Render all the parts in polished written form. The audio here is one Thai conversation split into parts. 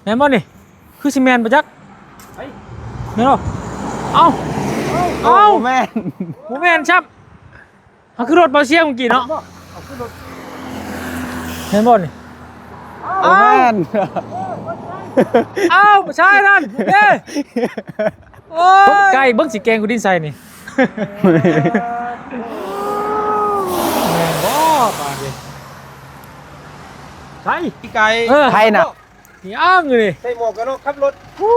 แม่นบ่นี่คือสิแม่นบ่จักแม่นบ่เอ้าแม่นบ่แม่นครับเขาคือรถเบาเสียงเมื่อกี้เนาะแม่นบ่นี่แม่นผู้ชายนั่นเด้โอ้ยไก่เบิ่งสิแกงกูดินใส่นี่แม่นบ่บาดนี้ใช่พี่ไก่ไทยน่ะนี่อ้างเลย ใส่หมวกกันน็อกขับรถโอ้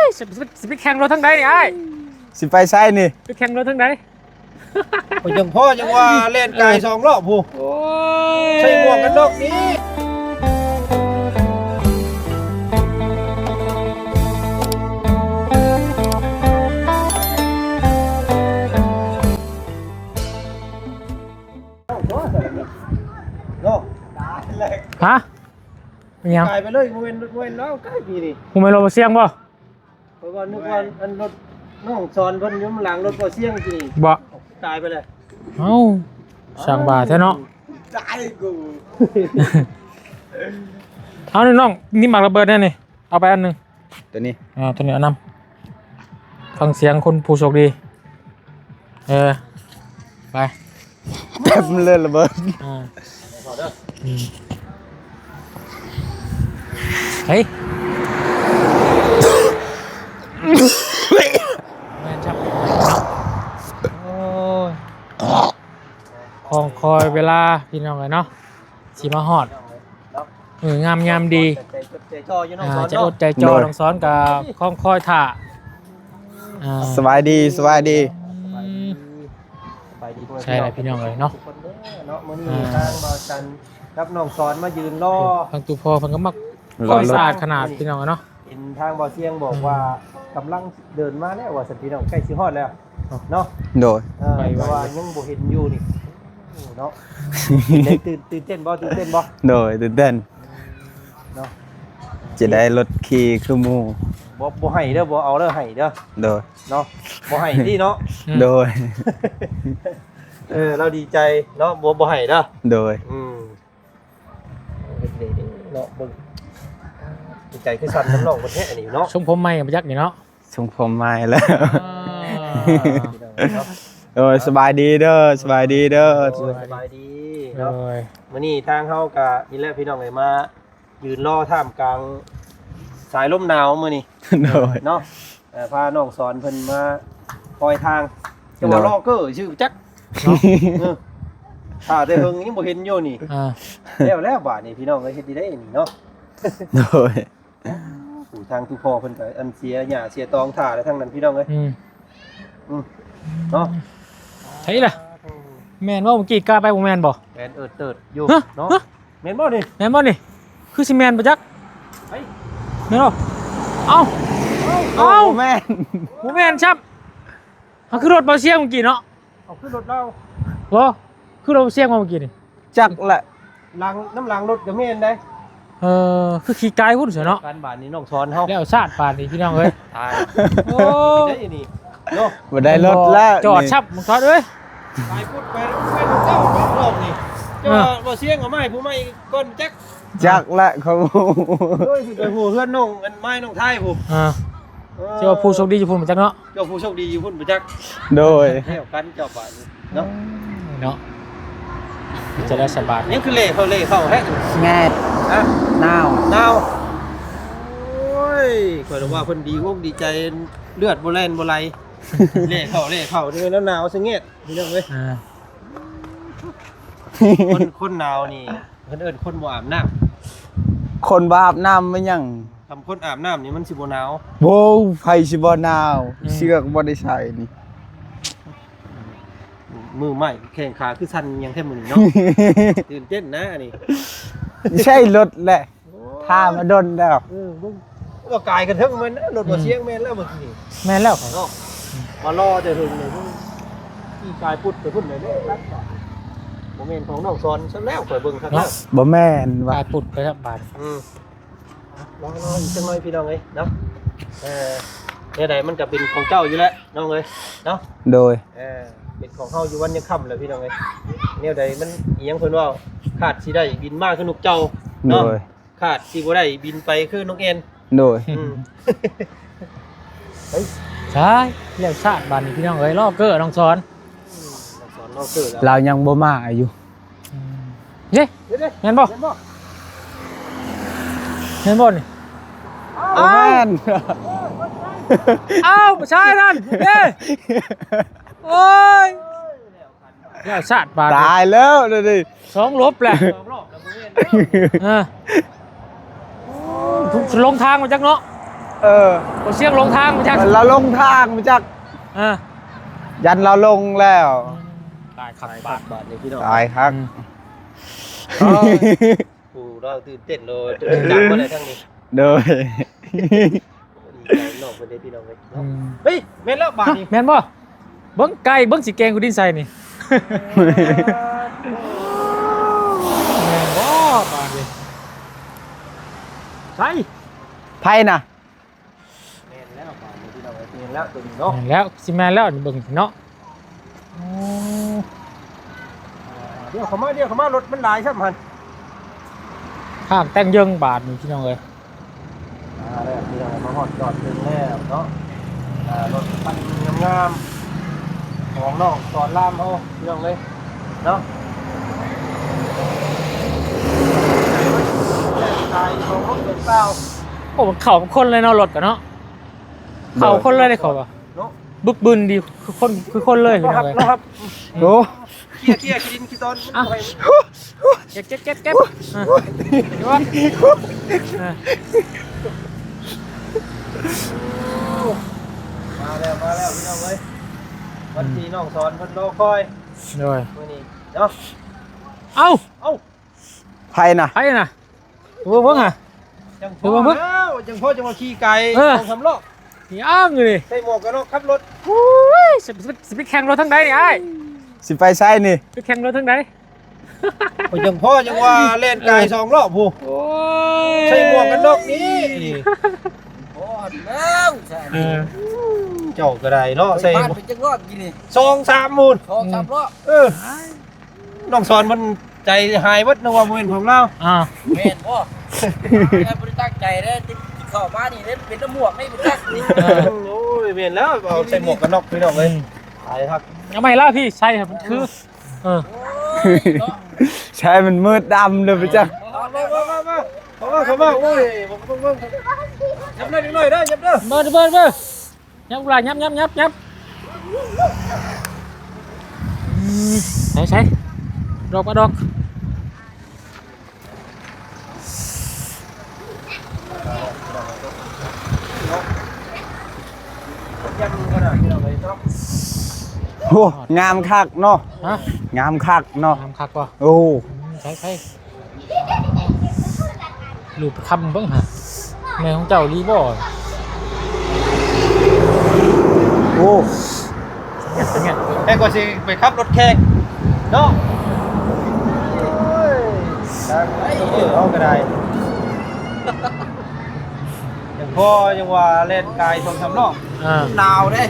ยสิไปแข่งรถทางใดนี่ไอ้ สิไปใช่นี่ ไปแข่งรถทางใด ยังพ่อยังว่าเล่นไก่2 รอบผู้ โอ้ย ใส่หมวกกันน็อกนี้เนาะ ฮะเป็นยัง ไก่ไปเลยเว้นแล้วไก่พี่นี่ กูไม่รถเสียงบ่ เพราะว่านึกว่าอันรถน้องสอนเพิ่นอยู่หลังรถบ่เสียงจริง บ่ ตายไปเลย เอ้าสั่งบาทแท้เนาะ ตายกู เอานี่น้องนี่หมากระเบิดแน่นี่เอาไปอันหนึง ตัวนี้ ตัวนี้เอานำฟังเสียงคนผู้โชคดีไป แป๊บเลยระเบิดเฮ้ยแม่นจับโอ้ยของคอยเวลาพี่น้องเลยเนาะสิมาฮอดงามยามดี ใจจ่ออยู่น้องสอน จะอดใจจ่อต้องซ้อนกับคล้องคอยถ่า สบายดีสบายดี ใช่เลยพี่น้องเลยเนาะ เนาะมื้อนี้ทางบ่าวจันกับน้องสอนมายืนรอ ฟังตูพอฟังก็มักคอยสะอาดขนาดพี่น้องเนาะ เห็นทางบ่อเสียงบอกว่ากำลังเดินมาแล้วว่าสันติน้องใกล้สิฮอดแล้วเนาะ โดย แต่ว่ายังบ่เห็นอยู่นี่เนาะตื่นเต้นบ่ตื่นเต้นบ่ โดยตื่นเต้น เนาะ จะได้รถขี่คือหมู่ บ่ให้เด้อบ่เอาเด้อให้เด้อ โดย เนาะบ่ให้ดิเนาะ โดย เราดีใจเนาะบ่ให้เด้อ โดย เนาะเบิ่งดีใจคือสั่นน้ำน้องประเทศอันนี้เนาะ ชมผมใหม่มาจักนี่เนาะ ทรงผมใหม่แล้วโดยสบายดีเด้อสบายดีเด้อ สบายดี โด เนาะ ย มื้อนี้ทางเฮาก็นี่แหละพี่น้องเอ้ยมายืนรอท่ามกลางสายลมหนาวมื้อนี้ โดย เนาะพาน้องสอนเพิ่นมาคอยทางจังหวะลอกเกอร์ชื่อจักเนาะถ้าแต่เฮิงยังบ่เห็นอยู่นี่แล้วบาดนี้พี่น้องเอ้ยเฮ็ดได้นี่เนาะ โดย ผู้ทางทุกพ่อเพิ่นก็อันเสียหญ้าเสียตองท่าแล้วทั้งนั้นพี่น้องเอ้ยเนาะ ใช่ล่ะแม่นว่าเมื่อกี้กล้าไปบ่แม่นบ่ แม่นเติดอยู่เนาะแม่นบ่นี่ แม่นบ่นี่คือสิแม่นบ่จัก เฮ้ย แม่นบ่เอ้า แม่น บ่แม่นครับเขาคือรถเบาเสียงเมื่อกี้เนาะ เอาขึ้นรถเรา บ่คือรถเบาเสียงมาเมื่อกี้นี่ จักแหละ ล้างน้ำล้างรถก็แม่นได้ คือขี่กายพุ่นเสียเนาะ การบาดนี้น้องสอนเฮา แล้วชาติปานนี้พี่น้องเอ้ย ตาย โอ้ ได้นี่เนาะ บ่ได้รถแล้ว จอดชับมึงทอดเอ้ย ไปพูดไปเจ้ารอบนี่เจ้าบ่เสียงเอาไม้ผู้ไม้ก้นจัก จักแหละเขา โอ้ยสิไปผู้เฮือนน้องอันไม้น้องไทยผู้ เจ้าผู้โชคดีอยู่พุ่นมาจักเนาะ เจ้าผู้โชคดีอยู่พุ่นบ่จัก โดย เที่ยวกันเจ้าบาดเนาะ เนาะจะได้สบาย ยังคือเล่เข้าแฮะ แง่ ฮะ นาว นาวโอ้ยข่อยว่าเพิ่นดีอกดีใจเลือดบ่แล่นบ่ไหลเล่เข้านี่แล้วหนาวซะเงียดพี่น้องเอ้ยคนหนาวนี่เพิ่นเอิ้นคนบ่อาบน้ำ คนบาปน้ำมันยัง ทำคนอาบน้ำนี่มันสิบ่หนาว โบไฟสิบ่นาวเชือกบ่ได้ใส่นี่ มือใหม่แข้งขาคือสั่นยังแท้มื้อนี้เนาะ ตื่นเต้นนะอันนี้ ใช่รถแหละท่ามาดนแล้ว ว่ากายกันเทิงมันนะรถบ่เสียงแม่นแล้วเมื่อกี้ แม่นแล้ว เนาะมารอแต่ถึงเลยที่กายพุทธไปพุ่นเลยเด้รักบ่แม่นของน้องสอนซะแล้วข่อยเบิ่งครับแล้ว บ่แม่นว่า บาดปุดไปครับบาด รออีกจังหน่อยพี่น้องเอ้ยเนาะเนี่ยใดมันก็เป็นของเจ้าอยู่แล้วน้องเอ้ยเนาะ โดย เป็นของเฮาอยู่วันยังค่ำเลยพี่น้องเอ้ยเนี่ยใดมันอีหยังเพิ่นว่าขาดสิได้บินมาคือลูกเจ้า โด เนาะ ย ขาดสิบ่ได้บินไปคือน้องเอ็น โดย เฮ้ย ใช่เรียกชาติบ้านนี้พี่น้องเอ้ยลอกเกอร์น้องสอน สอนเราเกิดแล้ว เรายังบ่มาอยู่ เย้ เดี๋ยว แม่นบ่ เห็นบ่ แม่นบ่นี่ โอ้แม่น อ้าวผู้ชายนั่นเย้โอ้ยแล้วชาติบ้าน ตายแล้วเดี๋ยวดิ สองลบแหละ สองรอบแล้วบ่เห็น ทุกลงทางมาจากเนาะ บ่เสียงลงทางมาจาก เราลงทางมาจาก ยันเราลงแล้ว ตายขับบาท บาทนี่พี่น้อง ตายครับ กูเราตื่นเต้นเลยจังบ่ได้ทั้งนี้ โดย ดีใจน้องเพิ่นได้พี่น้องเอ้ยเนาะเฮ้ยแม่นแล้วบาทนี่ แม่นบ่เบิ่งไก่เบิ่งสิแกงกูดินใส่นี่แม่นบ่บาดนี่ใส่ ไพ่น่ะ แม่นแล้วบาทนี่พี่น้องเอ้ยแม่นแล้วตัวนี้เนาะ แม่นแล้วสิแม่นแล้วนี่เบิ่งเนาะโอ้ เดี๋ยวเข้ามารถมันหลายครับมัน ข้างแต่งเยิงบาทนี่พี่น้องเอ้ย แล้วพี่น้องมาฮอดจอดถึงแล้วเนาะรถคันงามๆของน้องสอนรามเฮาพี่น้องเอ้ยเนาะตายของรถเป็นเปล่า โอ้มันเข้ากับคนเลยเนาะรถกันเนาะเข้าคนเลยได้เข้าบ่ เนาะ บึกบึนดีคือคนเลยพี่น้องเอ้ย นะครับ โอ้ เคลียร์กินขี้ต้น เก็บดูว่ามาแล้วพี่น้องเอ้ยวันที่น้องสอนเพิ่นรอคอย ด้วย มื้อนี้เนาะ เอ้า ไพ่น่ะ ไอ้น่ะเบิ่งอ่ะ จังพ่อแล้วจังพ่อจะมาขี่ไก่ต้องทำรอบ นี่อ้างอยู่นี่ ใส่หมวกกันน็อกขับรถ โอ้ยสิไปแข่งรถทั้งใดนี่ไอ้ สิไปใช้นี่ ไปแข่งรถทั้งใด จังพ่อจังว่าเล่นไก่2รอบผู้ โอ้ย ใส่หมวกกันน็อกนี่ โอ้แล้วใช่ เออ เจ้าก็ได้เนาะใส่ บ้านเป็นจังรอบกินนี่ 2-3มูล 2-3รอบ น้องสอนมันใจหายวัดนึกว่าบ่เป็นของเรา อ่า แม่นบ่แม่บ่ได้ตั้งใจเด้ที่เข้ามานี่เด้เป็นน้ำหมวกไม่เป็นจักนี่ โอ้ยเปลี่ยนแล้วเอาใส่หมวกกันน็อกพี่น้องเลยตายครับ ยังไม่ล่ะพี่ใช่ครับมันคือเออ เนาะ ใช้มันมืดดำเลยไปจ้ะ เข้ามาโอ้ยยับหน่อยหน่อยเด้อยับเด้อ เบอร์ยับกลายับใช่ดอก ยับขนาดพี่น้องเลยครับ โอ้งามคักเนาะ ฮะ งามคักเนาะ น้ำคักป่ะ โอ้ ใช่ลูกคำเบิ่งฮะแม่ของเจ้าลีบ่ โอ้ เป็นไง แค่ก็สิไปขับรถแข่งเนาะเอาก็ได้ยังพอยังว่าเล่นกาย2-3รอบ อ่า หนาวเด้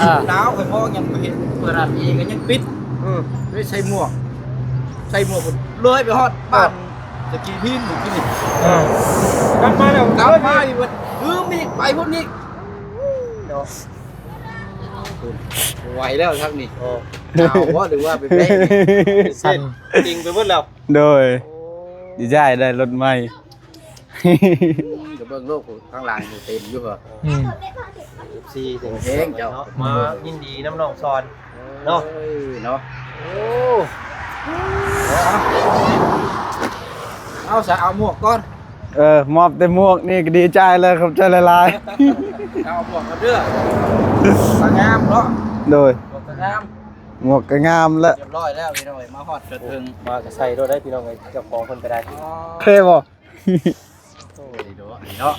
อ่า หนาวข่อยมองยังบ่เห็นเปิดร้านเองก็ยังปิดด้วยใส่หมวกเลยไปฮอดบ้านตะกี้พี่หนูกินนี่ กลับมาแล้ว กลับมาอีกวันมีไปพุ่นนี่ไหวแล้วทางนี้หนาวบ่หรือว่าเป็นแป้ง สั่น จริงไปหมดแล้ว โดยดีใจได้รถใหม่ เดี๋ยวเบิ่งโลกข้างหลังเต็มอยู่เหรอ อืม ซีถึง เพลงเจ้า มายินดีน้ำน้องซอนเนาะ เนาะ โอ้ เอาใส่เอาหมวกก่อน มอบแต่หมวกนี่ก็ดีใจเลยครับใจละลาย เอาหมวกมาเด้อสวยงามเนาะ โดย หมวกสวยงาม หมวกก็งามแล้ว เรียบร้อยแล้วพี่น้อยมาฮอดจนถึง มาก็ใส่ด้วยได้พี่น้องไอ้เจ้าของคนก็ได้ เคยบ่ โอ้ยเนาะ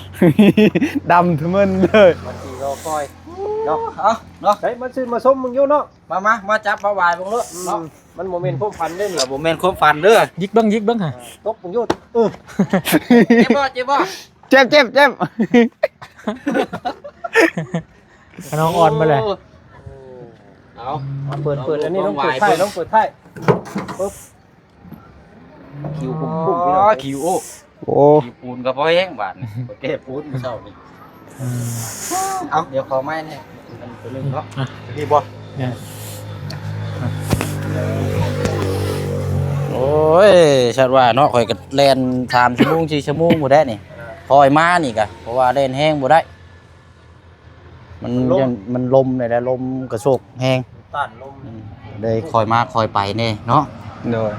ดำทั้งมันเลย มันทีรอคอยเนาะ เอาเนาะ เฮ้ยมันซื้อมาส้มมึงอยู่เนาะ มาจับมาวายบ่เนาะเนาะ มันโมเมนต์พวกพันได้นี่ บ่แม่นความฝันเด้อ ยิกเบิ้งฮะ ตบมึงอยู่เจ็บบ่ เจ็บ น้องอ่อนมาเลย เอา เปิดอันนี้ต้องเปิดไพ่ต้องเปิดไพ่ปุ๊บคิวพุ่มพี่น้อง คิวโอ้ โอ้ มีปูนก็พอแห้งบาดนี่บ่แก้ปูนมื้อเช้านี่เอาเดี๋ยวขอไม้เนี่ยมันตัวนึงเนาะดีบ่ เนี่ย โอ้ยชัดว่าเนาะข่อยก็แล่น3ชั่วโมง4ชั่วโมงบ่ได้นี่พอยมานี่ก็เพราะว่าเล่นแห้งบ่ได้ มันลมเลยนะลมกระโชกแห้ง ต้านลม เลยคอยมาคอยไปเนี่ยเนาะ โดย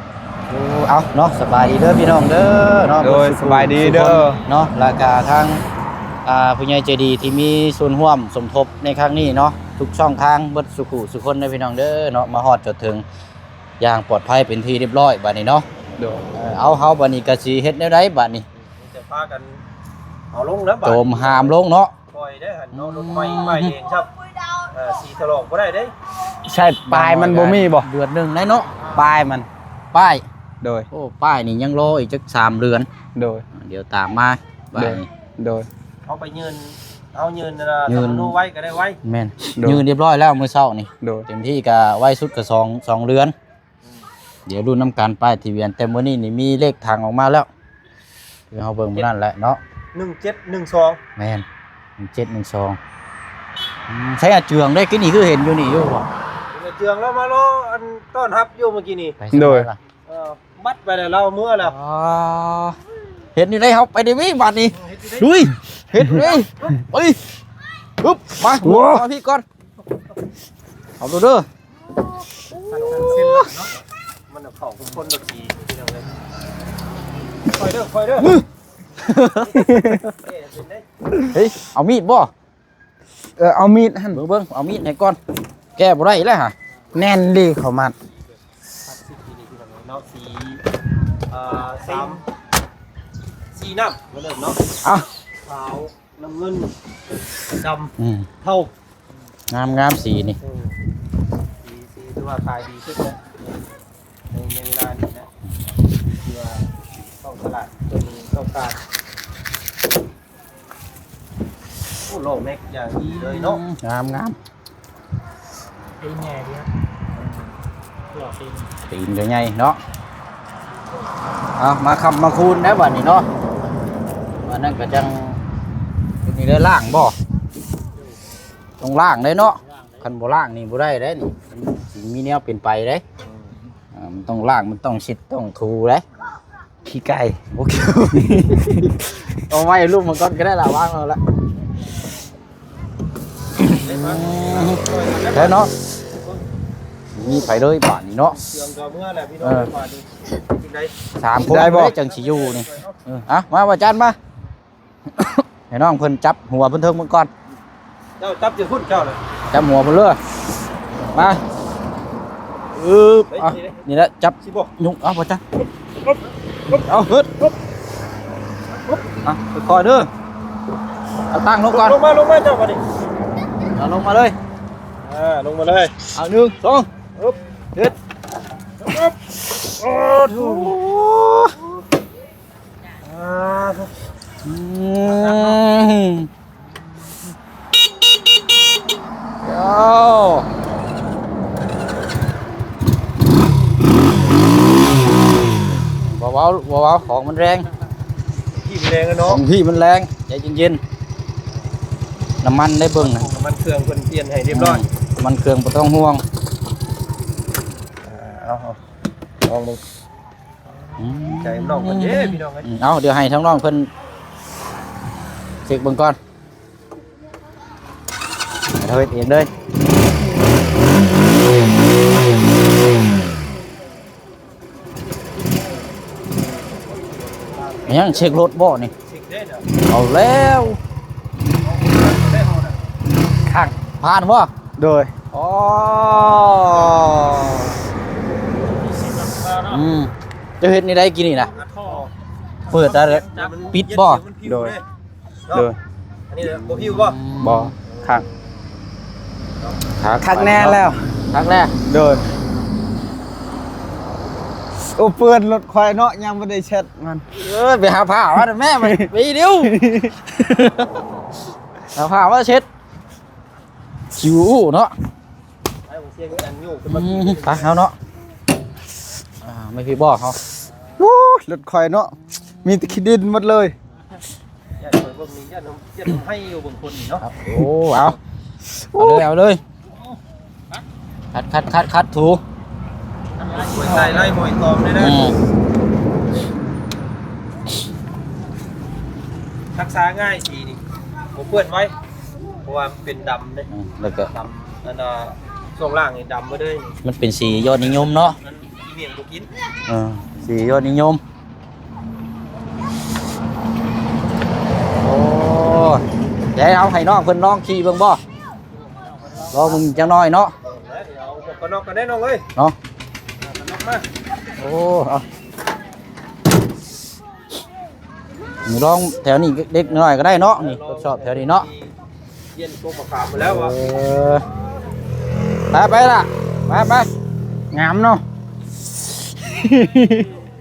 เอาเนาะสบายดีเด้อพี่น้องเด้อเนาะ โดยสบายดีเด้อ เนาะราคาทางผู้ใหญ่ใจดีที่มีส่วนร่วมสมทบในครั้งนี้เนาะทุกช่องทางเบิดสุขุสุคนเด้อพี่น้องเด้อเนาะมาฮอดจดถึงอย่างปลอดภัยเป็นที่เรียบร้อยบัดนี้เนาะ โดย เอาเฮาบัดนี้ก็สิเฮ็ดแนวใดบัดนี้ จะพากันเอาลงแล้วบาด โจมหามลงเนาะ ปล่อยได้หันเอารถไม่เองครับสีถลอกบ่ได้เด้ ใช่ปลายมันบ่มีบ่ เดือนหนึงได้เนาะ ปลายมัน ป้าย โดย โอ้ป้ายนี่ยังรออีกจัก3เดือน โดย เดี๋ยวตามมาบัดนี้ โดย เอาไปยืนยืน ทำนูไว้ก็ได้ไว้ แม่น โดย ยืนเรียบร้อยแล้วมื้อเช้านี่ โดย เต็มที่ก็ไว้สุดก็2เรือน เดี๋ยวรุ่นน้ำการป้ายทะเบียนแต่มื้อนี้นี่มีเลขทางออกมาแล้วคือเฮาเบิ่งมื้อนั้นแหละเนาะ 1712 แม่น1712ใช้อาเจืองได้กินนี่คือเห็นอยู่นี่อยู่บ่ เจืองแล้วมารออันต้อนรับอยู่เมื่อกี้นี่ ไปสิล่ะ มัดไปแล้วเราเมื่อแล้ว อ๋อเห็นอยู่ได้เฮาไปได้วิบัดนี้ลุยเฮ็ดเลยเอ้ยปึ๊บมาเอาพี่ก่อนเอาดูเด้อ มันเอาเข้ากับคนดนตรีพี่น้องเลยคอยเด้อคอยเด้อ เฮ้ยเอามีดบ่ เอามีดหั่น เบิ่งเอามีดให้ก่อนแก้บ่ได้แล้วฮะ แน่นดีเข้ามา เนาะสีน้ำมาเริ่มเนาะ อ่ะ ขาวน้ำเงินด อืม ำเท่าง ามสีนี่ สีที่ว่าขายดีขึ้นนะในเวลานี้นะที่ว่าต้องตลาดจนต้องการโอ้โลกแม็กอย่างดีเลยเนาะ งาม ตีนใหญ่ดีครับหลอกตีน ตีนก็ใหญ่เนาะเอามาคำมาคูณได้บัดนี้เนาะวันนั้นก็จังนี่ได้ล่างบ่ต้องล่างได้เนาะคันบ่ล่างนี่บ่ได้เด้นี่สิมีแนวเป็นไปเด้มันต้องล่างมันต้องชิดต้องถูเด้ ขี้ไก่ โอเค เอาไว้รูปมันก่อนก็ได้ละวางเอาละแล้วเนาะมีไผเลยป่านนี้เนาะ เชื่อมกับเมื่อแหละพี่น้องมาดูจริงได้ 3 คนได้จังสิอยู่นี่มาว่าจานมา ให้น้องเพิ่นจับหัวเพิ่นเทิงมันก่อน เจ้าจับจะพุ่นเจ้าเลย จับหัวเพิ่นเลยมานี่แหละจับ สิบอก ยุงเอาบ่จ้ะเอาฮึดค่อยๆเด้อเอาตั้งลงก่อน ลงมาเจ้ามาดิ เอาลงมาเลย ลงมาเลย เอา1 2ฮึดโอ้โห ว้าวของมันแรง ที่แรงนะ ข เนาะ องพี่มันแรงใจเย็นๆน้ำมันได้เบิ่งนะ มันเครื่องคนเปลี่ยนให้เรียบร้อย มันเครื่องบ่ต้องห่วง เอาลองดูใจน้องคนเย้พี่น้องไง เอาเดี๋ยวให้ทั้งน้องเพิ่นเช็คเบิ่งก่อนเราเฮ็ดเองเลยยังเช็ครถบ่นี่ สิกได้เนาะ เอาแล้ว ได้เอาน่ะ ข้าง ผ่านบ่ โดย อ๋อ เนาะ จะเฮ็ดนี่ได้กินนี่นะ อัดท่อ เปิดได้เลยปิดบ่ โดย โดย อันนี้บ่พิวบ่ บ่ข้าง คัก ข้างแน่แล้ว คักแน่ โดยโอ้เปื้อนรถควายเนาะยังไม่ได้เช็ดมัน ไปหาผ้าว่าแม่มันไปเดี๋ยวหาผ้าว่าเช็ดชิวเนาะ ไอ้ผมเสียงอันอยู่ขึ้นมา ไปเอาเนาะไม่พี่บอกเขา โอ้รถควายเนาะ มีแต่ขี้ดินหมดเลย ญาติเบิ่งนี่ญาติให้อยู่บางคนนี่เนาะ ครับโอ้เอาเลยคัดถู หวยใส่ไล่หวยตอมได้นะรักษาง่ายสีนี่ผมเปื้อนไว้เพราะว่ามันเป็นดำเลย แล้วก็ ดำนั่นช่วงล่างนี่ดำมาเลย มันเป็นสียอดนิยมเนาะ นั่นอีเมียงบุกิน สียอดนิยมโอ้เดี๋ยวเอาให้น้องเพิ่นน้องขี่เบิ่งบ่รอมึงจังน้อยเนาะ เอาก็นอกกันได้น้องเอ้ย เนาะ นอกมา โอ้เอาลองแถวนี้เด็กน้อยก็ได้เนาะนี่ทดสอบแถวนี้เนาะ เย็นพวกมะขามมาแล้ววะ ไปล่ะไปงามเนาะ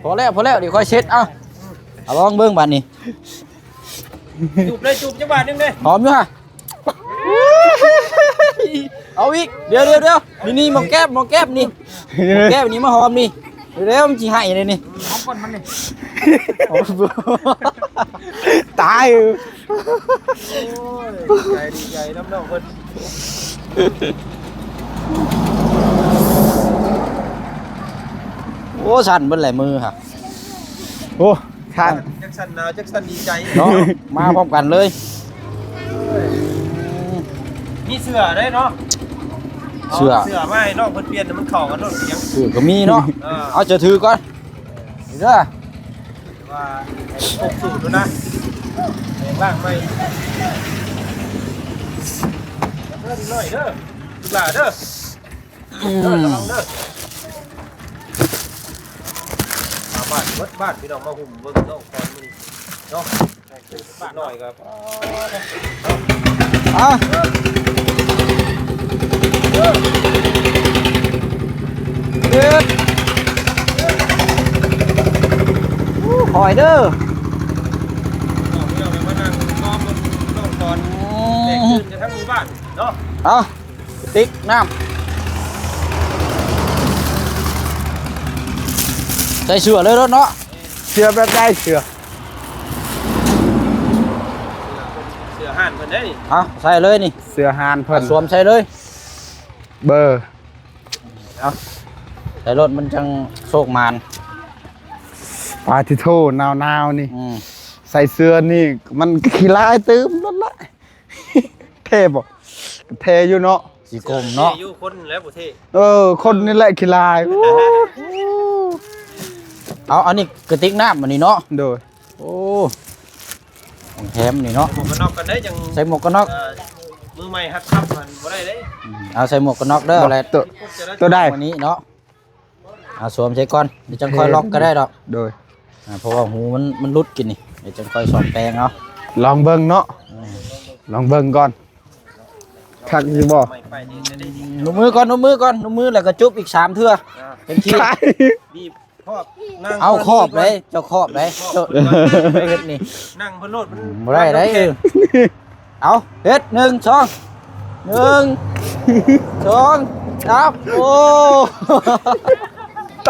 พอแล้วเดี๋ยวค่อยเช็ดเอาลองเบิ่งบัดนี้ จูบเลยจูบจังหวะนึงเลย หอมอยู่ฮะเอาอีกเดี๋ยวนี่หมองแก้มนี่หมองแก้มนี่มาหอมนี่เดี๋ยวมันสิให้เลยนี่ เอาคนมันนี่ ตาย ดีใจน้ำน้องเพิ่น โอ้สั่นเบิ่นหลายมือค่ะ โอ้ข้าง จักสันหนาวจักสันดีใจ เนาะมาพร้อมกันเลย มีเสือได้เนาะ เสือ เสือมาให้น้องเพิ่นเปลี่ยนมันเข้ากันโน่นเสียง ถือก็มีเนาะ เอาจะถือก่อนเด้อ ว่าให้ครบสูตรด้วยนะแรงล่างไม่เด้อดีหน่อยเด้อลูกหลานเด้อระวังเด้อมาบ้านเบิดบ้านพี่น้องมาหุ่มเบิ่งน้องก่อนมื้อนี้เนาะบ้านหน่อยครับ อ่ะเด็ดหอยเด้อ น้องพี่น้องมานั่งน้องก่อนแตกตื่นกันทั้งหมู่บ้านเนาะ เอาติ๊กน้ำใส่เสื้อเลยรถเนาะ เสือแบบได้เสือ เสือห่านเพิ่นได้นี่ เอาใส่เลยนี่ เสือหานเพิ่น สวมใส่เลย เบอร์ ใส่รถมันจังโชคมาน ปาทิโทหนาวๆนี่ อืม ใส่เสื้อนี่มันขี้ลายตื้มนั่นละเท่บ่เท่อยู่เนาะ สีกลมเนาะ อยู่คนแล้วประเทศ คนนี่แหละขี้ลายโอ้ เอาอันนี้กระติกน้ำอันนี้เนาะ โดย โอ้ของแถมนี่เนาะ หมวกกันน็อกกันได้จัง ใส่หมวกกันน็อก มือใหม่ฮัดทับมันบ่ได้เด้ เอาใส่หมวกกันน็อกเด้ออะไร ตัวได้ วันนี้เนาะเอาสวมใส่ก่อนเดี๋ยวจังค่อยล็อกก็ได้ดอก โดย เพราะว่าหูมันรุดกินนี่เดี๋ยวจังค่อยสอดแปลงเอา ลองเบิ่งเนาะลองเบิ่งก่อนคักสิบ่ ใหม่ไปนี่จะได้ดี นุ่มมือก่อนแล้วก็จุ๊บอีก3เทื่อเป็นที ใช่ บีบครอบนั่ง เอาครอบเลยเจ้าครอบเลยเจ้าเฮ็ดนี่ นั่งเพิ่นโลดมัน บ่ได้ได้เอาเฮ็ด1 2 1 2ครับโอ้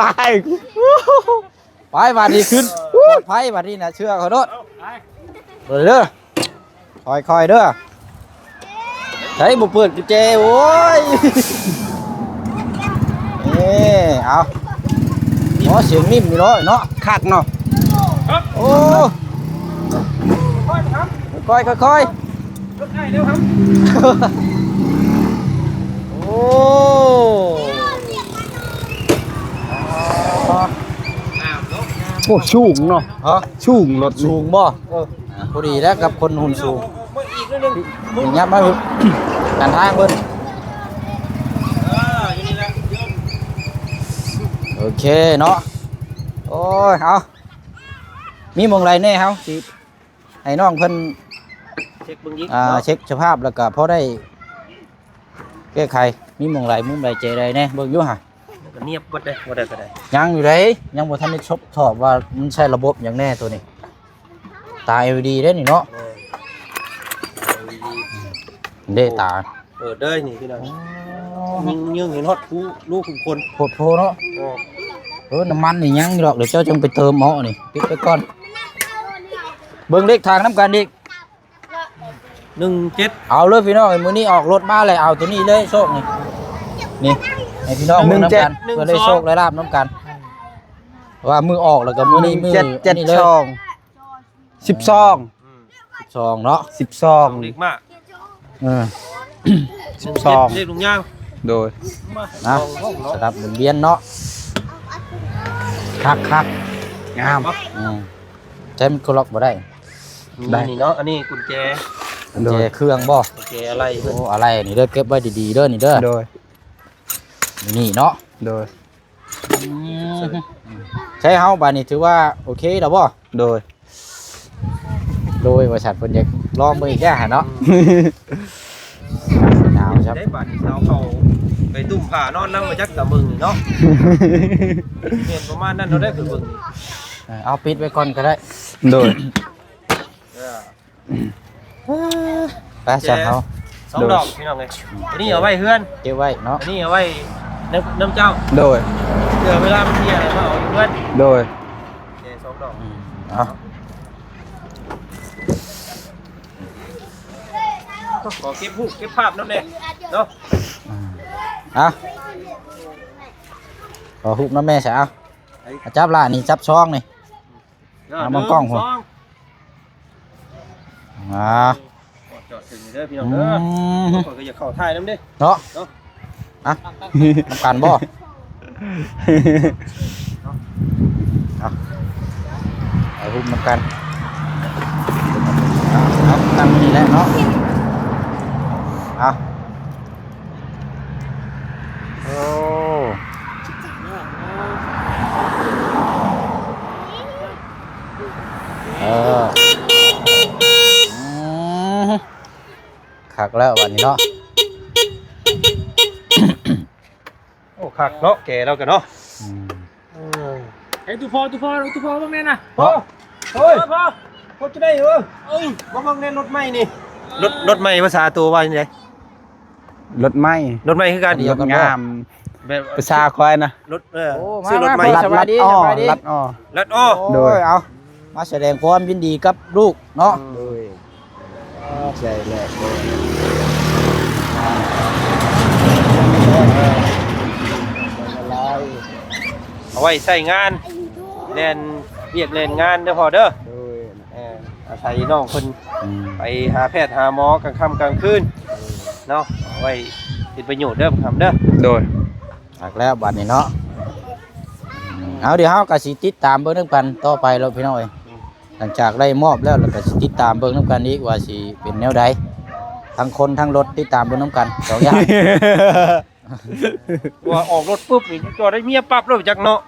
ตาย ไปบาดนี้ขึ้นปลอดภัยบาดนี้นะเชื่อเขาโดดเด้อค่อยๆเด้อใช้บุเปิดกุญแจโอ้ยเอาเสียงนิ่มอยู่เลยเนาะ คักเนาะ โอ้ ค่อยครับ ค่อยๆค่อย รถได้เร็วครับ ๆโอ้ โอ้สูงเนาะ ฮะ สูงรถ สูงบ่พอดีแล้วกับคนหุ่นสูง บ่อีกนิดนึง อย่างเงี้ยมาหึกันทางเพิ่น อยู่นี่แหละโยม โอเคเนาะโอ้ยเอามีหมองไรแน่เฮาสิให้น้องเพิ่น เช็คเบิ่งอีก เช็คสภาพแล้วก็พอได้แก้ไขมีหมองไรมุมไรเจไรแน่เบิ่งอยู่ห่ะ ก็เนียบเบิดได้บ่ได้ก็ได้ ยังอยู่เลยยังบ่ทันได้ทดสอบว่ามันใช่ระบบอย่างแน่ตัวนี้ตา LED เด้นี่เนาะเด้ตา เปิดเด้อนี่พี่น้องยิงเห็นฮอดผู้ลูกคน โพดโพเนาะน้ำมันนี่ยังอยู่ดอกเดี๋ยวเจ้าจงไปเติมหม้อนี่ปิดไปก่อน เบิ่งเลขทางน้ำกันอีก 17 เอาเลยพี่น้องมื้อนี้ออกรถมาเลยเอาตัวนี้เลยโชคนี่นี่ให้พี่น้องเบิ่งน้ำกันเพื่อได้โชคได้ลาบน้ำกันว่ามือออกแล้วก็มื้อนี้มือนี่เลย 12 12เนาะ 12 เด็กมาก 12 เด็กลุงย่าง โดย นะสำหรับหมุนเวียนเนาะคัก งาม ใช้มันก็ล็อกบ่ได้ นี่เนาะอันนี้กุญแจ โดย แจเครื่องบ่ กุญแจอะไรเพิ่น โอ้อะไรนี่เด้อเก็บไว้ดีๆเด้อนี่เด้อ โดย นี่เนาะ โดย ใช้เฮาบาดนี้ถือว่าโอเคแล้วบ่ โดย โดยบริษัทเพิ่นอยากลองเบิ่งอีกแค่หาเนาะหนาวครับ ได้บาดนี้เช้าเข้าไปตุ่มผ้านอนนั่งมาจักตะมึงนี่เนาะเห็นประมาณนั้นเราได้คือเบิ่งนี่ เอาปิดไว้ก่อนก็ได้ โดย ไปจัดเฮา สองดอกพี่น้องเอ้ยอันนี้เอาไว้เฮือน เก็บไว้เนาะ อันนี้เอาไว้น้ำเจ้า โดย เดี๋ยวเวลามันเที่ยอะไรมาเอาอยู่เฮือน โดย แกสองดอก เอา ขอเก็บรูปเก็บภาพนั่นแหละเนาะ เอาขอฮุบน้ำแม่ใส่เอาจับล่ะนี่จับช่องนี่ เอามากล้องหัว จอดถึงเด้อพี่น้องเด้อคนก็อยากเข้าถ่ายน้ำเด้ เนาะ เนาะ อ่ะน้ำกันบ่เอาฮุบน้ำกันเอาตั้งนี่แหละเนาะเอาโอ้คักแล้ววันนี้เนาะ โอ้คักเนาะแกเรากันเนาะ ไอ้ตุพอบ้างแน่น่ะ พ่อเฮ้ยพ่อจะได้เหรอมาบังเน้นรถใหม่นี่รถใหม่ภาษาตัวว่าอย่างไร รถไหม้ รถใหม่คือการ รถงาม แบบ ประชาคอยนะ รถ โอ้ ซื้อรถใหม่ มา สบายดี อ้อ สบายดี รัดอ้อ รัดอ้อ โดย เอามาแสดงความยินดีกับลูกเนาะ โดยใจแหลก เอาไว้ใส่งานเล่นเรียกเล่นงานเด้อพอเด้อ โดย อาศัยน้องคนไปหาแพทย์หาหมอกลางค่ำกลางคืนเนาะเอาไว้เป็นประโยชน์เด้อครับเด้อ โดย หักแล้วบัดนี้เนาะเอาเดี๋ยวเฮาก็สิติดตามเบิ่งนำกันต่อไปแล้วพี่น้องเอ้ยหลังจากได้มอบแล้วเราก็สิติดตามเบิ่งนำกันอีกว่าสิเป็นแนวใดทั้งคนทั้งรถติดตามเบิ่งนำกันสองอย่าง ว่าออกรถปุ๊บนี่จอดได้เมียปั๊บแล้วจักเนาะ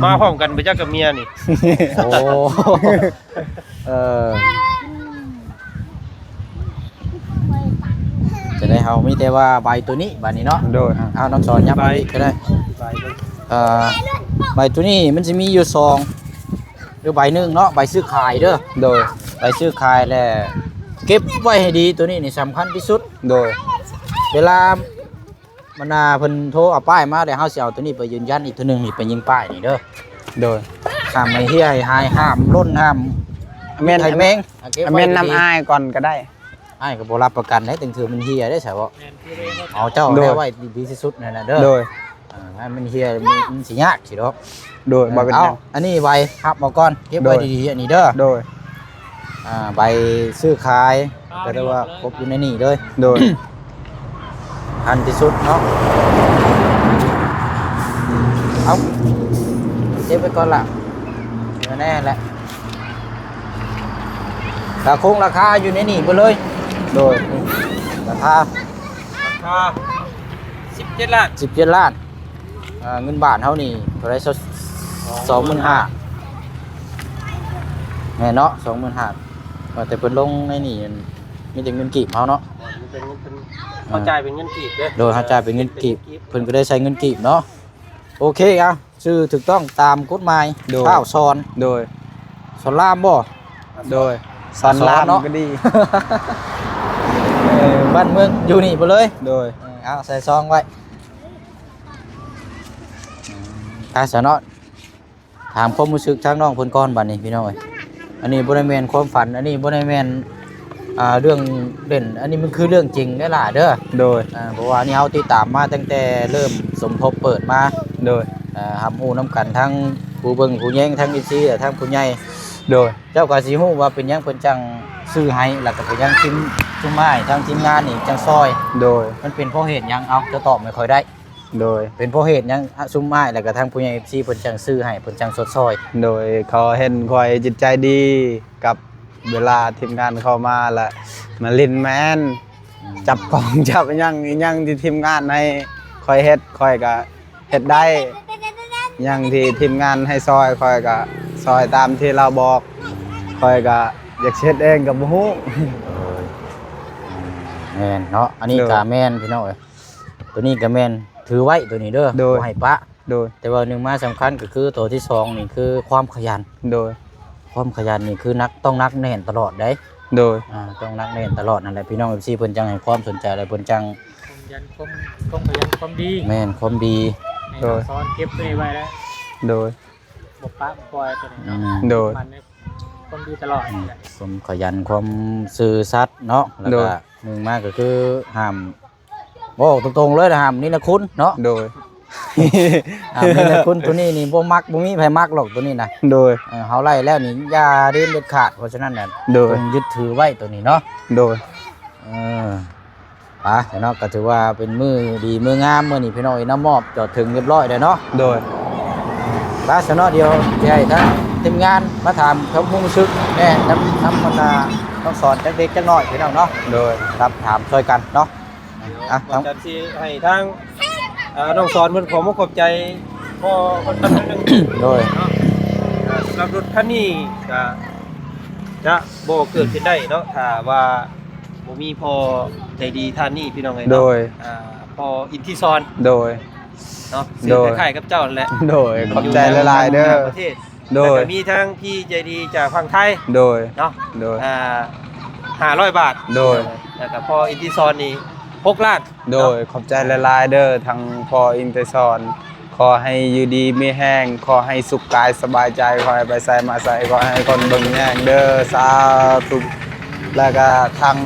มาพร้อมกันไปจักกับเมียนี่ โอ้เออจะได้เฮามีแต่ว่าใบตัวนี้บัดนี้เนาะ โดย เอาน้องสอนยับไปก็ได้ใบตัวนี้มันจะมีอยู่ซองหรือใบหนึ่งเนาะใบซื้อขายเด้อ โดย ใบซื้อขายแล้วเก็บไว้ให้ดีตัวนี้นี่สำคัญที่สุด โดย เวลามันเพิ่นโทรเอาป้ายมาเดี๋ยวเฮาสิเอาตัวนี้ไปยืนยันอีกตัวหนึงนี่ไปยิงป้ายนี่เด้อ โดย ห้ามไม่เฮียให้หายห้ามล้นห้าม เม่น ไทยแมงก็บ เม่ ไว้ น ดี นำอายก่อนก็ได้ อ้ายก็บ่รับประกันได้ถึงคือมันเฮียได้ใช่บ่เอาเจ้า โดย ได้ไว้ดีที่สุดนั่นน่ะเด้อ โดย ให้มันเฮียมันสิยากสิดอก โดยบ่เป็น เอา หยัง อันนี้ใบหับมาก่อนเก็บไว้ โดย ดีๆอันนี้เด้อ โดย ใบซื้อขายก็เรียกว่าครบอยู่ในนี่เลย โดย ทันที่สุดเนาะเอาเก็บไว้ก่อนล่ะเดี๋ยวแน่แหละราคงราคาอยู่ในนี่ไปเลย โดย ราคา 17 ล้าน 17 ล้านเงินบาทเท่านี้เท่าไร25,000แม่เนาะ25,000แต่เพิ่นลงในนี่มีแต่เงินกีบเฮาเนาะ เข้าใจเป็นเงินกีบเด้อ โดยเขาจ่ายเป็นเงินกีบเพิ่นก็ได้ใช้เงินกีบเนาะโอเคเอาชื่อถูกต้องตามกฎหมาย โดย ข้าวซอน โดย ซอนลามบ่ โดยสอนราม เนาะ ก็ดี บ้านเมืองอยู่นี่ไปเลย โดย เอาใส่ซองไว้ถ้าสะเนาะถามความรู้สึกทางน้องเพิ่นก่อนบัดนี้พี่น้องเอ้ย อันนี้บ่ได้แม่นความฝันอันนี้บ่ได้แม่นเรื่องเด่นอันนี้มันคือเรื่องจริงได้อล่ะเด้อ โดย เพราะว่านี่เฮาติดตามมาตั้งแต่เริ่มสมทบเปิดมา โดย หำฮู้นํกันทั้งผู้เบิ่งผู้แย่งทั้งอีซี่ทั้งผู้ใหญ่ โดย เจ้าก็สิฮู้ว่าเป็นหยังเพิ่นจังซื้อให้แล้วก็เป็นหยังทีมซุมไม้ทั้งทีมงานนี่จังซอย โดย มันเป็นเพราะเหตุหยังเอาจะตอบไม่ค่อยได้ โดย เป็นเพราะเหตุหยังซุมไม้แล้วก็ทั้งผู้ใหญ่ FC เพิ่นจังซื้อให้เพิ่นจังสดซอย โดยเขาเห็นคอยจิตใจดีกับเวลาทีมงานเข้ามาละมาลินแมนจับกล่อง จับอิหยังที่ทีมงานให้คอยเฮ็ดคอยก็เฮ็ดได้อิหยังที่ทีมงานให้ซอยคอยก็ซอยตามที่เราบอกคอยก็อยากเฮ็ดเองกับบ่ฮู้ แม่นเนาะอันนี้ โดย ก็แม่นพี่น้องเอ้ยตัวนี้ก็แม่นถือไว้ตัวนี้เด้อ โดย บ่ให้ปะ โดย แต่ว่าหนึ่งมาสำคัญก็คือตัวที่สองนี่คือความขยัน โดย ความขยันนี่คือต้องนักแน่นตลอดได้ โดย ต้องนักแน่นตลอดนั่นแหละพี่น้อง FC เพิ่นจังให้ความสนใจและเพิ่นจัง ความขยันความดี แม่นความดี ในการซ้อนเก็บตัวนี้ไว้แล้ว โดย บ่ปะบ่ปล่อยตัวนี้ อื เนาะ ม โดย มันเนี่ยความดีตลอด ความขยันความซื่อสัตย์เนาะแล้ว โด ก็ ย หนึ่งมากก็คือห้ามบอกตรงๆเลยนะห้ามนี่นะคุณเนาะ โดย ห้ามนี่นะคุณตัวนี้นี่บ่มักบ่มีไผมักหรอกตัวนี้นะ โดย เฮาไล่แล้วนี่อย่าเด็ดขาดเพราะฉะนั้นน่ะ โดย ต้องยึดถือไว้ตัวนี้เนาะ โดย เออแต่เนาะก็ถือว่าเป็นมือดีมืองามมื้อนี้พี่น้องน้ำมอบจอดถึงเรียบร้อยแล้วเนาะ โดย ป้าสนอเดียวสิให้ทั้งทีมงานมาถามเขามุ่งซึกแน่น้ำมันต้องสอนจักเด็กจักน้อยพี่น้องเนาะ โดย ครับถามช่วยกันเนาะ ก่อนจะสิให้ทางน้องสอนเพิ่นขอขอบใจพ่อคนนั้นนึง โดย เนาะสำหรับรถคันนี้ก็จะบ่เกิดขึ้นได้เนาะถ้าว่าบ่มีพ่อใจดีท่านนี้พี่น้องเอ้ย โด เนาะ ย พ่ออินทิซอน โดย เนาะ โด ซื้อย คล้ายๆกับเจ้านั่นแหละ โดย ขอบใจหลายๆเด้อ ต่างประเทศ โดย แล้วก็มีทั้งพี่ใจดีจากฝั่งไทย โดย เนาะ โดย 500 บาท โดย แล้วก็พ่ออินทิซอนนี่6 ล้าน โดย ขอบใจหลายๆเด้อทางพออินเตอร์ซอน ขอให้อยู่ดีมีแห้ง ขอให้สุขกายสบายใจ ขอให้ไปใส่มาใส่ขอให้คนเบิ่งแย่งเด้อสาธุแล้วก็ทาง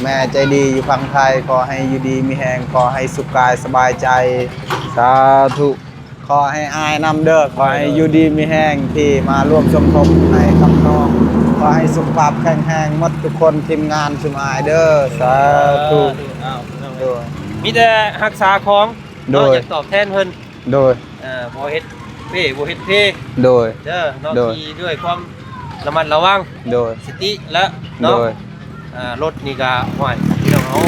แม่ใจดีอยู่ฝั่งไทย ขอให้อยู่ดีมีแห้ง ขอให้สุขกายสบายใจ สาธุ ขอให้อายนำเด้อ ขอให้อยู่ดีมีแห้งที่มาร่วมสมทบในกับน้อง ขอให้สุขภาพแข็งแรงหมดทุกคนทีมงานสุมอายเด้อ สาธุ อ้าวมีแต่รักษาของ โดย เนาะอยากตอบแทนเพิ่น โดย บ่เฮ็ดเพ่บ่เฮ็ดเพ่ โดย เด้อเนาะ โดย ขี่ด้วยความระมัดระวัง โดย สติและ โด เนาะ ย รถนี่ก็ห่วยพี่น้องเอา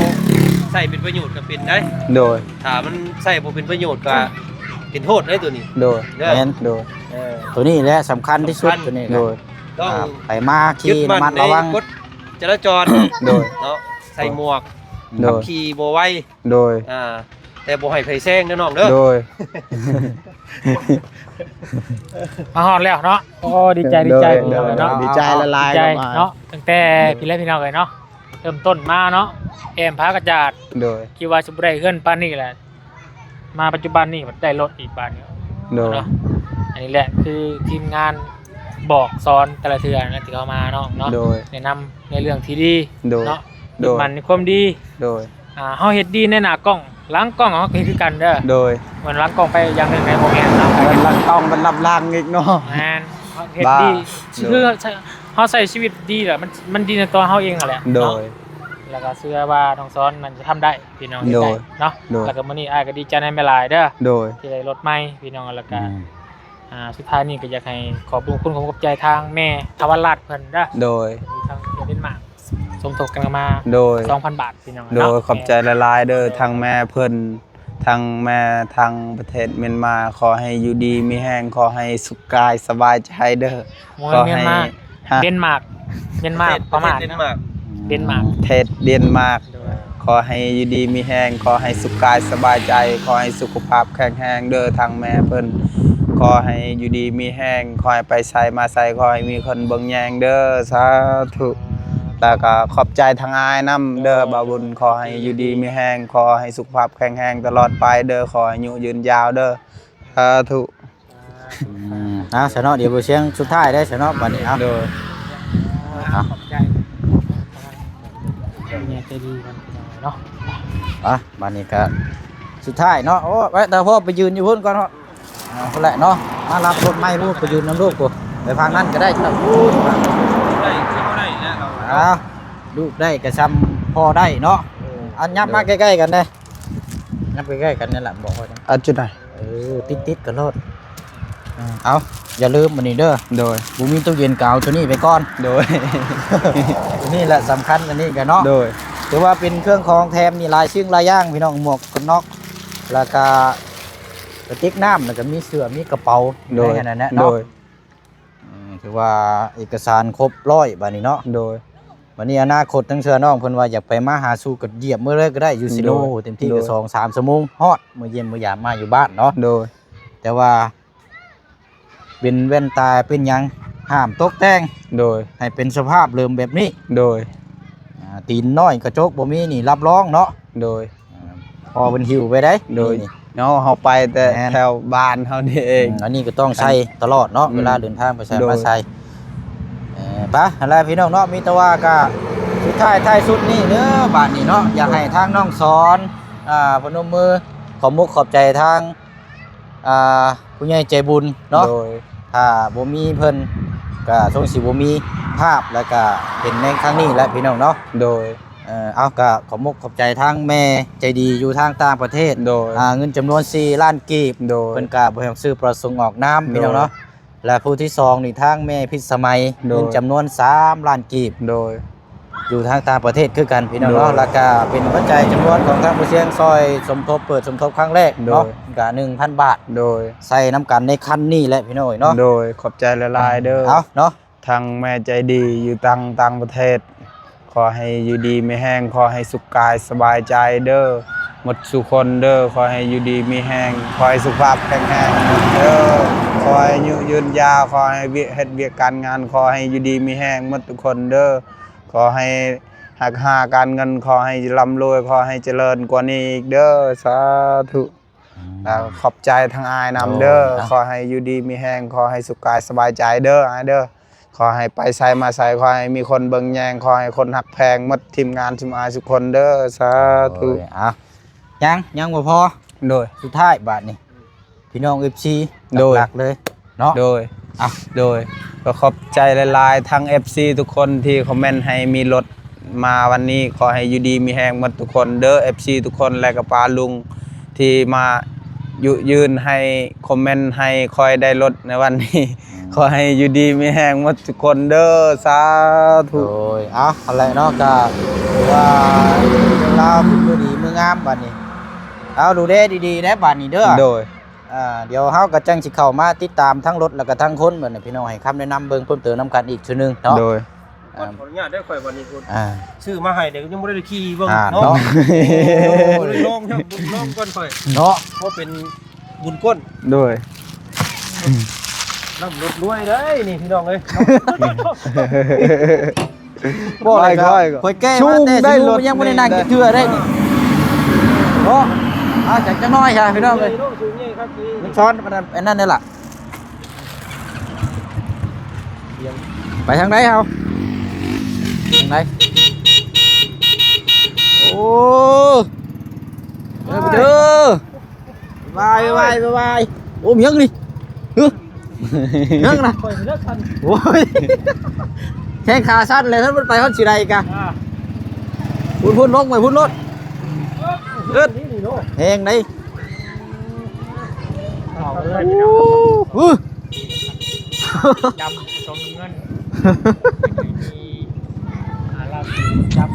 ใส่เป็นประโยชน์ก็เป็นได้ โดย ถ้ามันใส่บ่เป็นประโยชน์ก็เป็นโทษได้ตัวนี้ โดย เด้อ แม่น โดย เออ ตัวนี้แหละสำคัญที่สุด สำคัญ ตัวนี้ โดย ต้อง ไปมา ยึด ขี่ มั่น ระมัด ใน ระวัง กฎจราจร โดย เนาะใส่หมวก โด ขับ ย ขี่บ่ไว โดย แต่บ่ให้ไผแซงเด้อน้องเด้อ โดย มาฮอดแล้วเนาะโอ้ดีใจดีใจ โดย เนาะ ดีใจละลาย ดีใจ กับอาย เนาะตั้งแต่พี่เล็กพี่น้องเลยเนาะเริ่มต้นมาเนาะแอมพากระจาด โดย คิดว่าจะบ่ได้เฮือนปานนี้แหละมาปัจจุบันนี่มันได้รถอีกบานเดียว โดย เนาะอันนี้แหละคือทีมงานบอกสอนแต่ละเทือนะที่เขามาเนาะ โดย แนะนำในเรื่องที่ดี โดย เนาะ โด ดู ย มันในความดี โดย เฮาเฮ็ดดีในหน้ากล้องหล้างกล้องเฮาก็เฮ็ดคือกันเด้อ โดย เหมือนหล้างกล้องไปอย่างหนึงในโมเมนต์เนาะ มันลังต้องมันรับล่างอีกเนาะ แม่นเฮาเฮ็ด บ้า ดี โดย คือเฮาใช้ชีวิตดีแหละมันดีในตัวเฮาเองนั่นแหละ โด เนาะ ย แล้วก็เชื่อว่าน้องซ้อนมันจะทำได้พี่น้องเฮ็ด โด ได้ ย เนาะ โดย แล้วก็มื้อนี้อ้ายก็ดีใจในแม่หลายเด้อ โดย ที่ได้รถใหม่พี่น้องแล้วก็สุดท้ายนี่ก็อยากให้ขอบคุณขอบใจทางแม่ทวราชเพิ่นเด้อ โดย มีทางเดนมาร์กสมทบกันมา โดย 2,000 บาทพี่น้อง โด เนาะ ยขอบใจละลายเด้อทางแม่เพิ่นทางแม่ทางประเทศเมียนมาขอให้อยู่ดีมีแห้งขอให้สุขกายสบายใจเด้อ มวย ขอ เมียน ให้ มา ฮะ เดนมาร์กประมาณ เดนมาร์ก เดนมาร์ก ประเทศเดนมาร์ก ขอให้อยู่ดีมีแห้งขอให้สุขกายสบายใจ ขอให้สุขภาพแข็งแรงเด้อทางแม่เพิ่นขอให้อยู่ดีมีแห้งขอให้ไปใส่มาใส่ขอให้มีคนเบิ่งแยงเด้อสาธุแล้วก็ขอบใจทางอายนํเด้อบาบุญขอให้อยู่ดีมีแห้งขอให้สุขภาพแข็งแรงตลอดไปเด้อขอให้อายุยืนยาวเด้อสาธุ สนอเดี๋ยวเสียงสุดท้ายได้สนอบัดนี้เอา โดย ผู้ใหญ่ใจดีกันพี่น้องเนาะ อ่ะบ้านนี้ก็สุดท้ายเนาะโอ้ไว้แต่พ่อไปยืนอยู่พุ่นก่อนเนาะคนแหละเนาะมารับรถไม่พูดไปยืนน้ำลูกกูไปทางนั้นก็ได้ครับพูดมา ได้คือบ่ได้แล้วเรา อ้าวลูกได้กระซำพอได้เนาะอันยับมาใกล้ๆกันเด้ยับใกล้ๆกันนี่แหละบอกไว้นะ เอาจุดไหน ติดกันรถเอาอย่าลืมมันนี่เด้อ โดย บุมีตู้เย็นเก่าตัวนี้ไปก่อน โดย ตัวนี้แหละสำคัญอันนี้กันเนาะ โดย ถือว่าเป็นเครื่องของแถมนี่ลายซึ่งลายย่างพี่น้องหมวกกันน็อกแล้วก็กระติกน้ำแล้วก็มีเสื้อมีกระเป๋า โดย แค่นั้นแหละ โด เนาะ ย ถือว่าเอกสารครบ100บัดนี้เนาะ โดย วันนี้อนาคตทั้งเชื่อน้องเพิ่นว่าอยากไปมาหาสู่กับเหยียบมื้อเลยก็ได้อยู่ซิโน โดย เต็มที่ โด ก็ ย 2-3 ชั่วโมงฮอดมื้อเย็นมื้อยามมาอยู่บ้านเนาะ โดย แต่ว่าเป็นแว่นตาเป็นหยังห้ามตกแต่ง โดย ให้เป็นสภาพเดิมแบบนี้ โดย ตีนน้อยกระจกบ่มีนี่รับรองเนาะ โดย พอเป็นหิวไปได้ โดย นี่ เนาะเขาไปแต่ แม่น แถวบ้านเขานี่เอง อันนี้ก็ต้องใช้ตลอดเนาะ อืม เวลาเดินทางไปใช้ โดย มาใช้ปะอะไรพี่น้องเนาะมีแต่ว่าก็สุดท้ายสุดนี่เด้อบาดนี้เนาะอยากให้ทางน้องสอนพนมมือขอบมุกขอบใจทางผู้ใหญ่ใจบุญเนาะ โดย ถ้าบ่มีเพิ่นก็ทรงสิบ่มีภาพแล้วก็เห็นในครั้งนี้แหละพี่น้องเนาะ โดย เอาก็ขอบมุกขอบใจทางแม่ใจดีอยู่ทางต่างประเทศ โดย เงินจำนวน4ล้านกีบ โดย เพิ่นก็บ่ให้ซื้อประสงค์ออกน้ำพี่น้อง โดย เนาะและผู้ที่สองนี่ทางแม่พิสมัย โดย เงินจำนวน3ล้านกีบ โดย อยู่ทางต่างประเทศคือกันพี่น้อง โดย เนาะแล้วก็เป็นปัจจัยจำนวนของทางผู้เสียงซอยสมทบเปิดสมทบครั้งแรกเนาะ โดย ก็ 1,000 บาท โดย ใส่น้ำกันในคันนี้แหละพี่น้อยเนาะ โดยขอบใจละลายๆเด้อ เอาเนาะ ทางแม่ใจดีอยู่ต่างประเทศ ขอให้อยู่ดีไม่แห้งขอให้สุขกายสบายใจเด้อหมดสุคนเด้อขอให้อยู่ดีมีแห้งขอให้สุขภาพแข็งแรงเด้อขอให้ยืนยาวขอให้เฮ็ดเวียกการงานขอให้อยู่ดีมีแห้งหมดทุกคนเด้อขอให้หักหาการเงินขอให้ร่ำรวยขอให้เจริญกว่านี้อีกเด้อสาธุแล้วขอบใจทางอายนำเด้อขอให้อยู่ดีมีแห้งขอให้สุขกายสบายใจเด้ออายเด้อขอให้ไปใส่มาใส่ขอให้มีคนเบิ่งแยงขอให้คนหักแพงหมดทีมงานทีมอายทุกคนเด้อสาธุ โอ้ยเอายังบ่พอ โดย สุดท้ายบาทนี่พี่น้อง FC โดย หลักๆเลยเนาะ โดยโดยก็ขอบใจหลายๆทั้ง FC ทุกคนที่คอมเมนต์ให้มีรถมาวันนี้ขอให้อยู่ดีมีแห้งหมดทุกคนเด้อ FC ทุกคนและก็ป้าลุงที่มายืนให้คอมเมนต์ให้คอยได้รถในวันนี้ ขอให้อยู่ดีมีแห้งหมดทุกคนเด้อสาธุ โอ้ยเอาอะไรเนาะก็ถือว่าเรื่องราวเป็นมือดีมืองามบาดนี้เอาดูแลดีๆนะบาดนี้เด้อ โดย เดี๋ยวเฮาก็จังสิเข้ามาติดตามทั้งรถแล้วก็ทั้งคนบัดนี้พี่น้องให้คำแนะนำเบิ่งเพิ่มเติมนํกันอีกชั่วนึงเนาะ โดย ขออนุญาตได้ข่อยวันนี้คุณ อ่า ซื้อมาให้เดี๋ยวยังบ่ได้ขี่เบิ่ง อ่า เนาะ เนาะ บ่ได้ลองครับลองก่อนข่อย เนาะ เพราะเป็นบุญก้น โดย น้ำรถรวยเด้ยนี่พี่น้องเอ้ย บ่เลยครับ ค่อย ค่อยแก้ ชู มาง แต่ ได้ สิ รถ ยังบ่ได้นั่งกินเทื่อได้นี่เนาะจักจังน้อยค่ะพี่น้องเอ้ย น้องสูงใหญ่ครับพี่ มันช้อนมันอันนั้นนี่ล่ะไปทางไหนเฮาทางไหนโอ้เด้อบายบายบายโอ้มียังนี่ยังนะ ข่อยเลิกทัน โอ้ยแข้งขาสั้นเลยท่านมันไปเขาสิไรกันพุ่นลงไปพุ่นรถเลือด นี่นี่เนาะ แหงไหน เอาเลยพี่น้อง ดำตรงเงินมีราศีจับ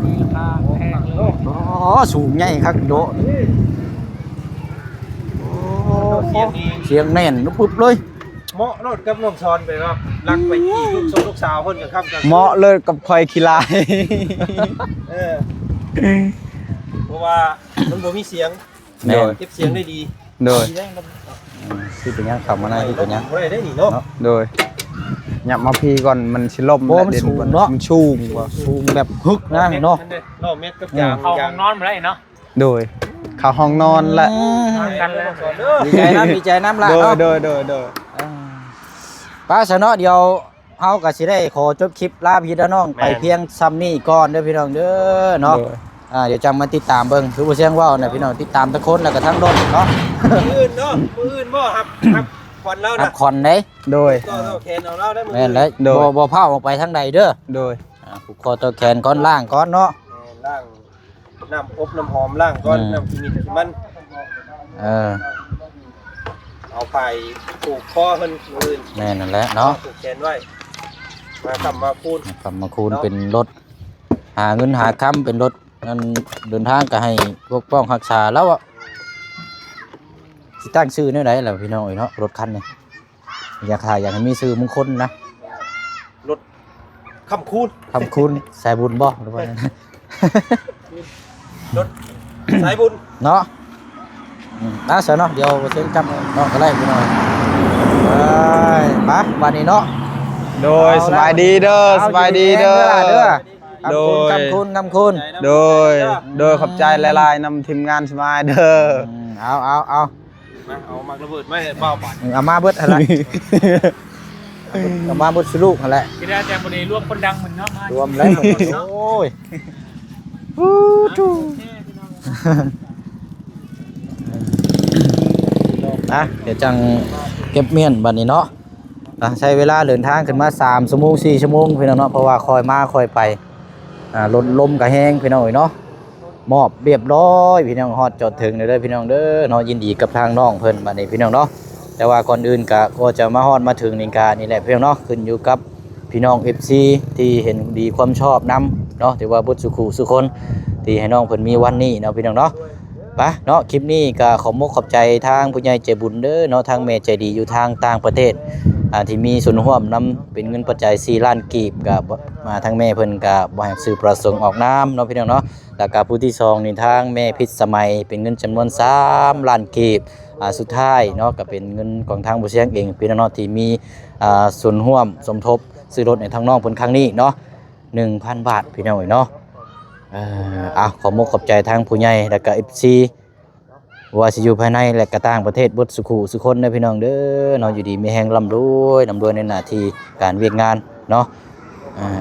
มีค่าแพงเลย อ๋อสูงใหญ่ครับโด เสียงดี เสียงแน่นนุปุ๊บเลย เหมาะรถกับน้องชอนไปครับรักไปขี่ลูกสาวเพิ่นกับค่ำกัน เหมาะเลยกับคอยขี้ลาย เออเพราะว่ามันบ่มีเสียง แน่น เก็บเสียงได้ดี โดย ดีแรงมัน ที่เป็นยังขับมาในที่เป็นยัง บ่ได้ได้นี่เนาะ โดยหยับมาพี่ก่อนมันสิล่ม โอ้มัน และด่ สูงเนาะ มันชูงกว่า สูงแบบฮึกนะเนาะ รอบเม็ดกับยาง เข้าห้องนอนมาได้เนาะ โดยเข้าห้องนอนและ กันแล้ว เด้อ ดีใจน้ำละ โดย เนาะ โดยโดยโดย ป้าสนอเดียว เฮาก็สิได้ขอจบคลิปลาพี่น้องไปเพียงซ้ำนี้ก่อนเด้อพี่น้องเด้อเนาะเดี๋ยวจังมาติดตามเบิ่งคือบ่เสียงเว้าน่ะพี่น้องติดตามทุกคนแล้วก็ทั้งรถเนาะ มืออื่นเนาะมืออื่นบ่ครับควันเรา ครั นะ บคอนเด้ โดย ก็แคนเอาเราได้มือ แม่นเลย โดย บ่พาออกไปทางใดเด้อ โดย ผูกคอตัวแขนก้อนล่างก้อนเนาะ ล่างน้ำอบน้ำหอมล่างก้อนน้ำกิมินมัน เอาไปผูกคอเพิ่นมืออื่น แม่นั่นแหละเนาะ ผูกแขนไว้มาทำมาพูด กลับมาคูณเป็นรถหาเงินหาค้ำเป็นรถนั่นเดินทางก็ให้ปกป้องรักษาแล้วอ่ะสิตั้งชื่อแนวไหนล่ะพี่น้องเอ้ยเนาะรถคันนี้อยากให้มีชื่อมงคลนะ รถคำคูณ คำคุณสายบุญบ่หรือว่าไง รถสายบุญ เนาะเสร็จเนาะเดี๋ยวเชิญจำเนาะก็ได้พี่น้องไปมาวันนี้เนาะ โดยสบายดีเด้อสบายดีเด้อ โดย คำคุณ โดยขอบใจหลายๆนำทีมงานสบายเด้อ เอา มาเอามักระเบิดไม่เบาปัด เอามาเบิดอะไรเอามาเบิดสลูกอะไร คิดว่าแต่บ่ได้รวมคนดังเหมือนเนาะมาร วมแล้วโอ้ยนะเดี๋ยวจังเก็บเมียนบัดนี้เนาะใช้เวลาเดินทางขึ้นมา3 ชั่วโมง4 ชั่วโมงพี่น้องเนาะเพราะว่าคอยมาคอยไปลดลมกับแห้งพี่น้องเนาะมอบเรียบร้อยพี่น้องฮอดจอดถึงเด้อพี่น้องเด้อเนาะยินดีกับทางน้องเพิ่นบัดนี้พี่น้องเนาะแต่ว่าก่อนอื่นก็จะมาฮอดมาถึงนี่การนี่แหละพี่น้องเนาะขึ้นอยู่กับพี่น้อง FC ที่เห็นดีความชอบนํเนาะถือว่าบุญสุขุสุคนที่ให้น้องเพิ่นมีวันนี้เนาะพี่น้องเนาะไปเนาะคลิปนี้ก็ขอมกขอบใจทางผู้ใหญ่ใจบุญเด้อเนาะทางแม่ใจดีอยู่ทางต่างประเทศที่มีส่วนร่วมนํเป็นเงินปัจจัย4 ล้านกีบกับมาทางแม่เพิ่นก็บ่ให้ซื้อประสงค์ออกนามเนาะพี่น้องเนาะแล้วก็ผู้ที่2นี่ทางแม่พิษสมัยเป็นเงินจำนวน3 ล้านกีบสุดท้ายเนาะก็เป็นเงินของทางผู้เสียงเองพี่น้องเนาะที่มีส่วนร่วมสมทบซื้อรถในทางน้องเพิ่นครั้งนี้เนาะ 1,000 บาทพี่น้องเนาะขอมกขอบใจทางผู้ใหญ่แล้วก็ FC ว่าสิอยู่ภายในและก็ต่างประเทศเบิดสุขุสุคนเด้อพี่น้องเด้อเนาะอยู่ดีมีแฮงร่ำรวยในหน้าที่การเวียกงานเนาะ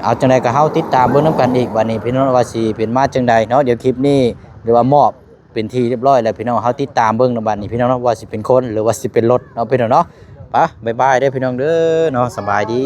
เอาจังไดก็เฮาติดตามเบิ่งนํกันอีกวันนี้พี่น้องว่าสิเป็นมาจังใดเนาะเดี๋ยวคลิปนี้หรือว่ามอบเป็นที่เรียบร้อยแล้วพี่น้องเฮาติดตามเบิ่งนำบัดนี้พี่น้องเนาะว่าสิเป็นคนหรือว่าสิเป็นรถเนาะพี่น้องเนาะไปบ๊ายบายเด้อพี่น้องเด้อเนาะสบายดี